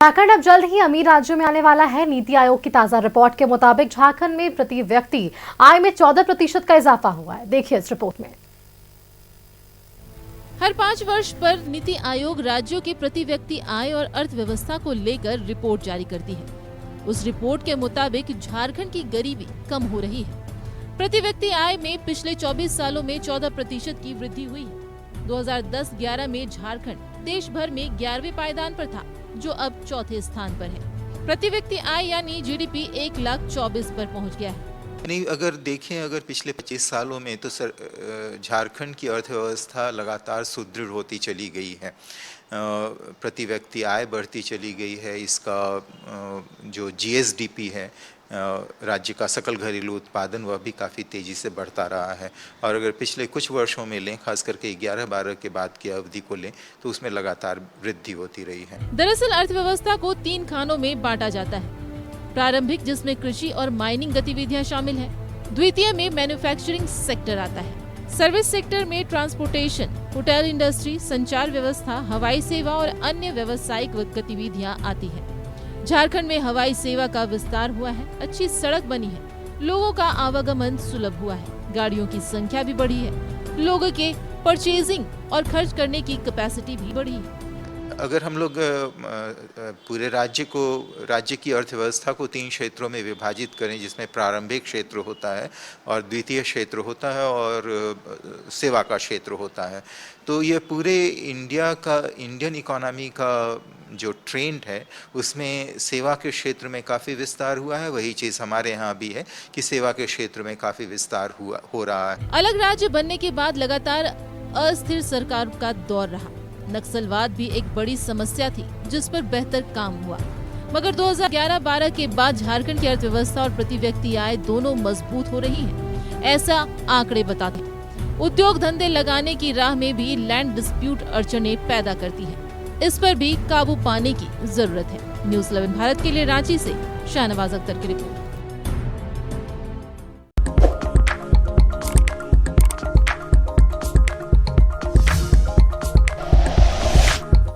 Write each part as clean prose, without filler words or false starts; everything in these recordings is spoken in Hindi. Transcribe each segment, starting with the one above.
झारखंड अब जल्द ही अमीर राज्यों में आने वाला है। नीति आयोग की ताजा रिपोर्ट के मुताबिक झारखंड में प्रति व्यक्ति आय में 14% का इजाफा हुआ है। देखिए इस रिपोर्ट में। हर 5 वर्ष पर नीति आयोग राज्यों के प्रति व्यक्ति आय और अर्थव्यवस्था को लेकर रिपोर्ट जारी करती है। उस रिपोर्ट के मुताबिक झारखंड की गरीबी कम हो रही है। प्रति व्यक्ति आय में पिछले 24 सालों में 14% की वृद्धि हुई है। 2010-11 में झारखंड देश भर में 11वें पायदान पर था, जो अब चौथे स्थान पर है। प्रति व्यक्ति आय यानी जीडीपी 1,24,00,000 पर पहुंच गया है। नहीं, अगर देखें अगर पिछले 25 सालों में तो झारखंड की अर्थव्यवस्था लगातार सुदृढ़ होती चली गई है। प्रति व्यक्ति आय बढ़ती चली गई है। इसका जो जीएसडीपी है, राज्य का सकल घरेलू उत्पादन, वह भी काफ़ी तेज़ी से बढ़ता रहा है। और अगर पिछले कुछ वर्षों में लें, खास करके 11-12 के बाद की अवधि को लें, तो उसमें लगातार वृद्धि होती रही है। दरअसल अर्थव्यवस्था को 3 खानों में बांटा जाता है। प्रारंभिक, जिसमें कृषि और माइनिंग गतिविधियां शामिल हैं। द्वितीय में मैन्युफैक्चरिंग सेक्टर आता है। सर्विस सेक्टर में ट्रांसपोर्टेशन, होटल इंडस्ट्री, संचार व्यवस्था, हवाई सेवा और अन्य व्यावसायिक गतिविधियां आती है। झारखंड में हवाई सेवा का विस्तार हुआ है, अच्छी सड़क बनी है, लोगों का आवागमन सुलभ हुआ है, गाड़ियों की संख्या भी बढ़ी है, लोगों के परचेजिंग और खर्च करने की कैपेसिटी भी बढ़ी है। अगर हम लोग पूरे राज्य की अर्थव्यवस्था को 3 क्षेत्रों में विभाजित करें, जिसमें प्रारंभिक क्षेत्र होता है और द्वितीय क्षेत्र होता है और सेवा का क्षेत्र होता है, तो ये पूरे इंडियन इकोनॉमी का जो ट्रेंड है, उसमें सेवा के क्षेत्र में काफ़ी विस्तार हुआ है। वही चीज़ हमारे यहाँ भी है कि सेवा के क्षेत्र में काफ़ी विस्तार हो रहा है। अलग राज्य बनने के बाद लगातार अस्थिर सरकार का दौर रहा। नक्सलवाद भी एक बड़ी समस्या थी, जिस पर बेहतर काम हुआ। मगर 2011-12 के बाद झारखंड की अर्थव्यवस्था और प्रति व्यक्ति आय दोनों मजबूत हो रही है, ऐसा आंकड़े बताते हैं। उद्योग धंधे लगाने की राह में भी लैंड डिस्प्यूट अड़चनें पैदा करती है। इस पर भी काबू पाने की जरूरत है। न्यूज़ 11 भारत के लिए रांची से शाहनवाज अख्तर की report.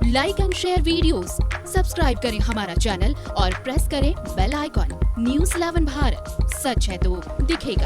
Like and share videos, subscribe करें हमारा चैनल और प्रेस करें बेल आइकॉन। न्यूज़ 11 भारत, सच है तो दिखेगा।